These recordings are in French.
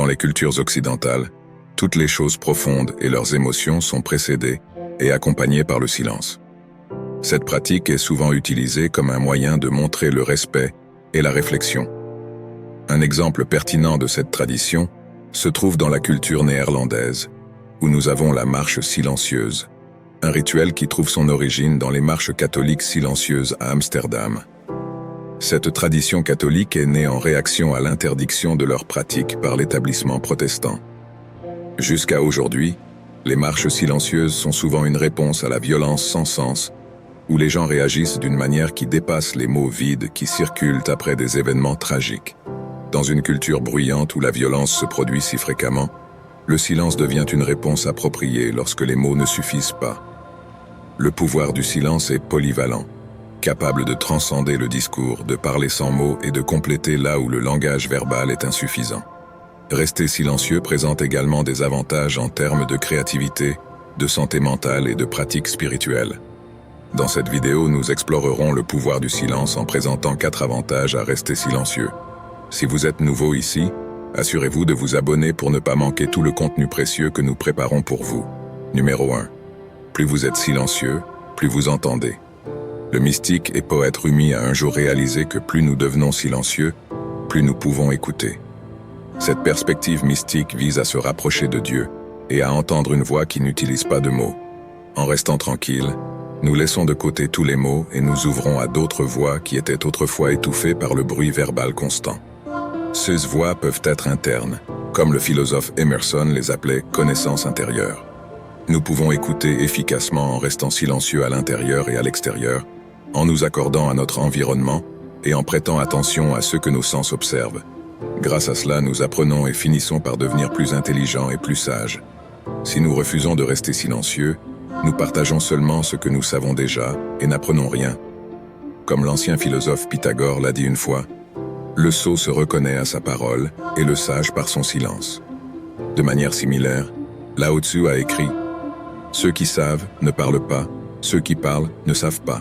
Dans les cultures occidentales, toutes les choses profondes et leurs émotions sont précédées et accompagnées par le silence. Cette pratique est souvent utilisée comme un moyen de montrer le respect et la réflexion. Un exemple pertinent de cette tradition se trouve dans la culture néerlandaise, où nous avons la marche silencieuse, un rituel qui trouve son origine dans les marches catholiques silencieuses à Amsterdam. Cette tradition catholique est née en réaction à l'interdiction de leur pratique par l'établissement protestant. Jusqu'à aujourd'hui, les marches silencieuses sont souvent une réponse à la violence sans sens, où les gens réagissent d'une manière qui dépasse les mots vides qui circulent après des événements tragiques. Dans une culture bruyante où la violence se produit si fréquemment, le silence devient une réponse appropriée lorsque les mots ne suffisent pas. Le pouvoir du silence est polyvalent, capable de transcender le discours, de parler sans mots et de compléter là où le langage verbal est insuffisant. Rester silencieux présente également des avantages en termes de créativité, de santé mentale et de pratiques spirituelles. Dans cette vidéo, nous explorerons le pouvoir du silence en présentant 4 avantages à rester silencieux. Si vous êtes nouveau ici, assurez-vous de vous abonner pour ne pas manquer tout le contenu précieux que nous préparons pour vous. Numéro 1. Plus vous êtes silencieux, plus vous entendez. Le mystique et poète Rumi a un jour réalisé que plus nous devenons silencieux, plus nous pouvons écouter. Cette perspective mystique vise à se rapprocher de Dieu et à entendre une voix qui n'utilise pas de mots. En restant tranquille, nous laissons de côté tous les mots et nous ouvrons à d'autres voix qui étaient autrefois étouffées par le bruit verbal constant. Ces voix peuvent être internes, comme le philosophe Emerson les appelait « connaissances intérieures ». Nous pouvons écouter efficacement en restant silencieux à l'intérieur et à l'extérieur, en nous accordant à notre environnement et en prêtant attention à ce que nos sens observent. Grâce à cela, nous apprenons et finissons par devenir plus intelligents et plus sages. Si nous refusons de rester silencieux, nous partageons seulement ce que nous savons déjà et n'apprenons rien. Comme l'ancien philosophe Pythagore l'a dit une fois, le sot se reconnaît à sa parole et le sage par son silence. De manière similaire, Lao Tzu a écrit « Ceux qui savent ne parlent pas, ceux qui parlent ne savent pas ».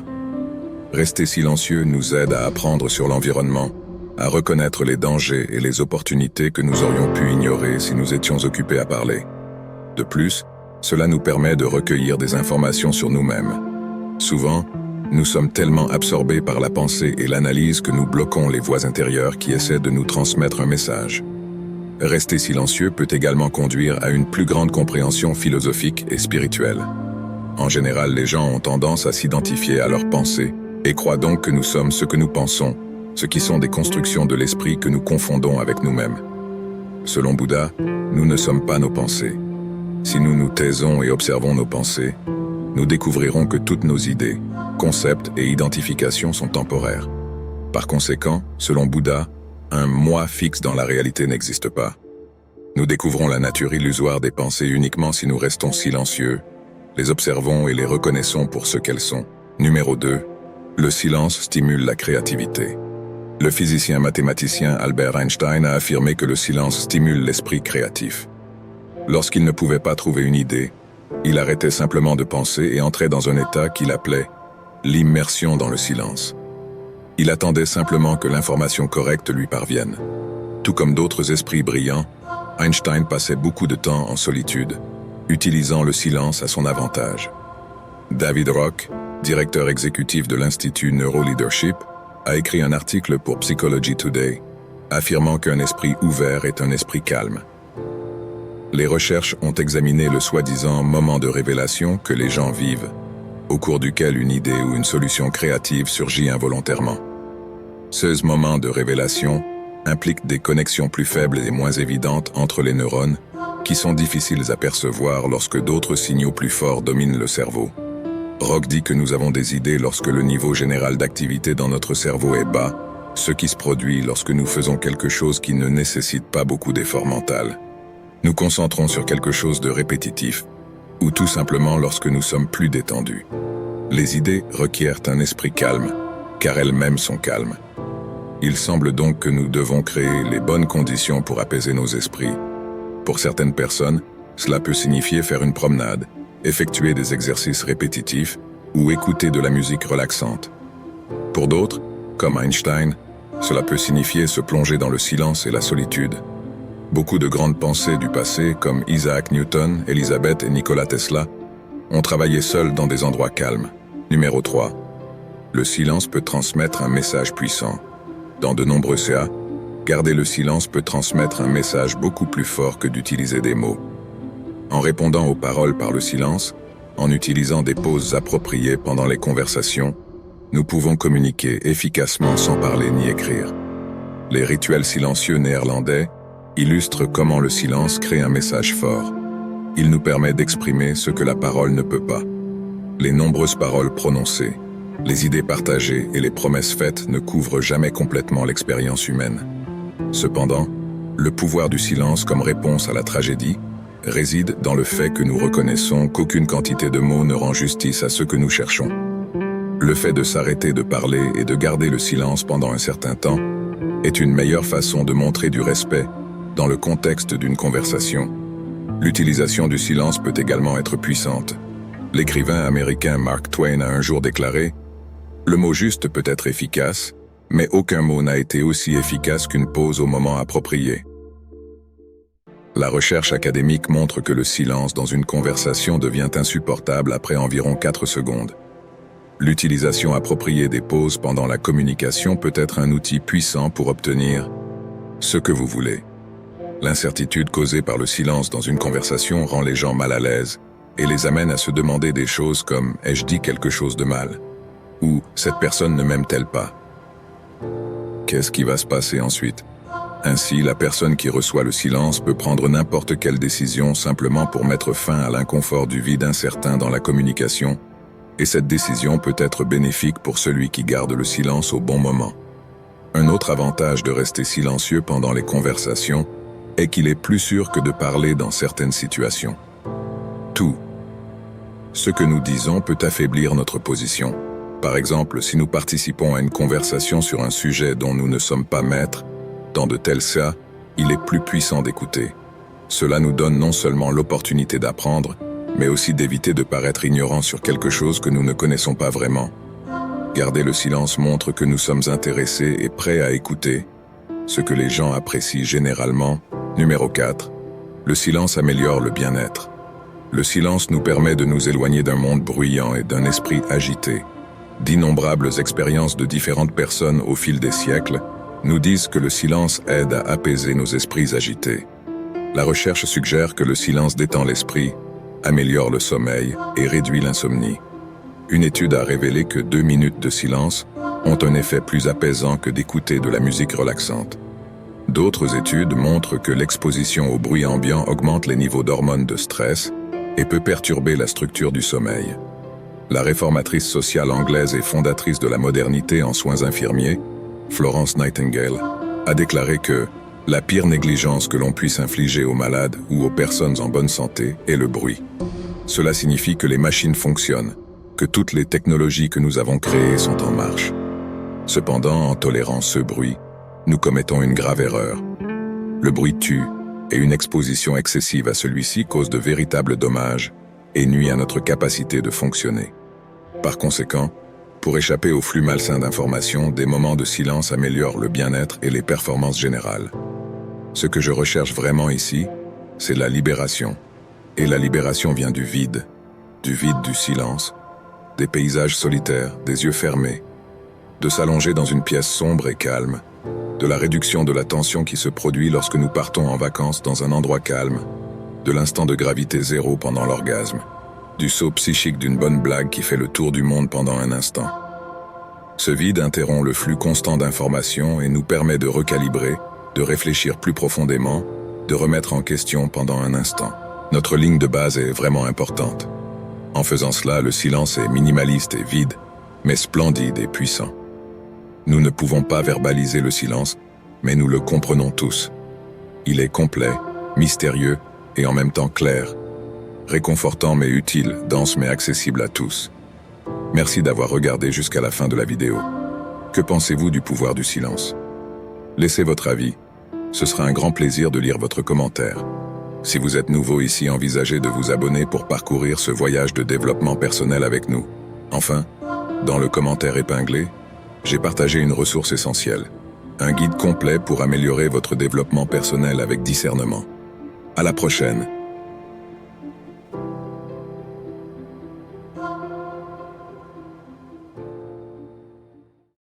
Rester silencieux nous aide à apprendre sur l'environnement, à reconnaître les dangers et les opportunités que nous aurions pu ignorer si nous étions occupés à parler. De plus, cela nous permet de recueillir des informations sur nous-mêmes. Souvent, nous sommes tellement absorbés par la pensée et l'analyse que nous bloquons les voix intérieures qui essaient de nous transmettre un message. Rester silencieux peut également conduire à une plus grande compréhension philosophique et spirituelle. En général, les gens ont tendance à s'identifier à leurs pensées et croient donc que nous sommes ce que nous pensons, ce qui sont des constructions de l'esprit que nous confondons avec nous-mêmes. Selon Bouddha, nous ne sommes pas nos pensées. Si nous nous taisons et observons nos pensées, nous découvrirons que toutes nos idées, concepts et identifications sont temporaires. Par conséquent, selon Bouddha, un « moi » fixe dans la réalité n'existe pas. Nous découvrons la nature illusoire des pensées uniquement si nous restons silencieux, les observons et les reconnaissons pour ce qu'elles sont. Numéro 2. Le silence stimule la créativité. Le physicien mathématicien Albert Einstein a affirmé que le silence stimule l'esprit créatif. Lorsqu'il ne pouvait pas trouver une idée, il arrêtait simplement de penser et entrait dans un état qu'il appelait l'immersion dans le silence. Il attendait simplement que l'information correcte lui parvienne. Tout comme d'autres esprits brillants, Einstein passait beaucoup de temps en solitude, utilisant le silence à son avantage. David Rock, directeur exécutif de l'Institut Neuroleadership, a écrit un article pour Psychology Today, affirmant qu'un esprit ouvert est un esprit calme. Les recherches ont examiné le soi-disant moment de révélation que les gens vivent, au cours duquel une idée ou une solution créative surgit involontairement. Ces moments de révélation impliquent des connexions plus faibles et moins évidentes entre les neurones, qui sont difficiles à percevoir lorsque d'autres signaux plus forts dominent le cerveau. Rock dit que nous avons des idées lorsque le niveau général d'activité dans notre cerveau est bas, ce qui se produit lorsque nous faisons quelque chose qui ne nécessite pas beaucoup d'effort mental. Nous concentrons sur quelque chose de répétitif, ou tout simplement lorsque nous sommes plus détendus. Les idées requièrent un esprit calme, car elles-mêmes sont calmes. Il semble donc que nous devons créer les bonnes conditions pour apaiser nos esprits. Pour certaines personnes, cela peut signifier faire une promenade, effectuer des exercices répétitifs ou écouter de la musique relaxante. Pour d'autres, comme Einstein, cela peut signifier se plonger dans le silence et la solitude. Beaucoup de grandes pensées du passé, comme Isaac Newton, Elisabeth et Nikola Tesla, ont travaillé seuls dans des endroits calmes. Numéro 3. Le silence peut transmettre un message puissant. Dans de nombreux cas, garder le silence peut transmettre un message beaucoup plus fort que d'utiliser des mots. En répondant aux paroles par le silence, en utilisant des pauses appropriées pendant les conversations, nous pouvons communiquer efficacement sans parler ni écrire. Les rituels silencieux néerlandais illustrent comment le silence crée un message fort. Il nous permet d'exprimer ce que la parole ne peut pas. Les nombreuses paroles prononcées, les idées partagées et les promesses faites ne couvrent jamais complètement l'expérience humaine. Cependant, le pouvoir du silence comme réponse à la tragédie réside dans le fait que nous reconnaissons qu'aucune quantité de mots ne rend justice à ce que nous cherchons. Le fait de s'arrêter de parler et de garder le silence pendant un certain temps est une meilleure façon de montrer du respect dans le contexte d'une conversation. L'utilisation du silence peut également être puissante. L'écrivain américain Mark Twain a un jour déclaré « Le mot juste peut être efficace, mais aucun mot n'a été aussi efficace qu'une pause au moment approprié. » La recherche académique montre que le silence dans une conversation devient insupportable après environ 4 secondes. L'utilisation appropriée des pauses pendant la communication peut être un outil puissant pour obtenir ce que vous voulez. L'incertitude causée par le silence dans une conversation rend les gens mal à l'aise et les amène à se demander des choses comme « ai-je dit quelque chose de mal ?» ou « cette personne ne m'aime-t-elle pas ?» Qu'est-ce qui va se passer ensuite? Ainsi, la personne qui reçoit le silence peut prendre n'importe quelle décision simplement pour mettre fin à l'inconfort du vide incertain dans la communication, et cette décision peut être bénéfique pour celui qui garde le silence au bon moment. Un autre avantage de rester silencieux pendant les conversations est qu'il est plus sûr que de parler dans certaines situations. Tout ce que nous disons peut affaiblir notre position. Par exemple, si nous participons à une conversation sur un sujet dont nous ne sommes pas maîtres, dans de tels cas, il est plus puissant d'écouter. Cela nous donne non seulement l'opportunité d'apprendre, mais aussi d'éviter de paraître ignorants sur quelque chose que nous ne connaissons pas vraiment. Garder le silence montre que nous sommes intéressés et prêts à écouter, ce que les gens apprécient généralement. Numéro 4. Le silence améliore le bien-être. Le silence nous permet de nous éloigner d'un monde bruyant et d'un esprit agité. D'innombrables expériences de différentes personnes au fil des siècles nous disent que le silence aide à apaiser nos esprits agités. La recherche suggère que le silence détend l'esprit, améliore le sommeil et réduit l'insomnie. Une étude a révélé que 2 minutes de silence ont un effet plus apaisant que d'écouter de la musique relaxante. D'autres études montrent que l'exposition au bruit ambiant augmente les niveaux d'hormones de stress et peut perturber la structure du sommeil. La réformatrice sociale anglaise et fondatrice de la modernité en soins infirmiers, Florence Nightingale, a déclaré que la pire négligence que l'on puisse infliger aux malades ou aux personnes en bonne santé est le bruit. Cela signifie que les machines fonctionnent, que toutes les technologies que nous avons créées sont en marche. Cependant, en tolérant ce bruit, nous commettons une grave erreur. Le bruit tue, et une exposition excessive à celui-ci cause de véritables dommages et nuit à notre capacité de fonctionner. Par conséquent, pour échapper au flux malsain d'informations, des moments de silence améliorent le bien-être et les performances générales. Ce que je recherche vraiment ici, c'est la libération. Et la libération vient du vide du silence, des paysages solitaires, des yeux fermés, de s'allonger dans une pièce sombre et calme, de la réduction de la tension qui se produit lorsque nous partons en vacances dans un endroit calme, de l'instant de gravité zéro pendant l'orgasme, du saut psychique d'une bonne blague qui fait le tour du monde pendant un instant. Ce vide interrompt le flux constant d'informations et nous permet de recalibrer, de réfléchir plus profondément, de remettre en question pendant un instant. Notre ligne de base est vraiment importante. En faisant cela, le silence est minimaliste et vide, mais splendide et puissant. Nous ne pouvons pas verbaliser le silence, mais nous le comprenons tous. Il est complet, mystérieux et en même temps clair, réconfortant mais utile, dense mais accessible à tous. Merci d'avoir regardé jusqu'à la fin de la vidéo. Que pensez-vous du pouvoir du silence? Laissez votre avis. Ce sera un grand plaisir de lire votre commentaire. Si vous êtes nouveau ici, envisagez de vous abonner pour parcourir ce voyage de développement personnel avec nous. Enfin, dans le commentaire épinglé, j'ai partagé une ressource essentielle, un guide complet pour améliorer votre développement personnel avec discernement. À la prochaine.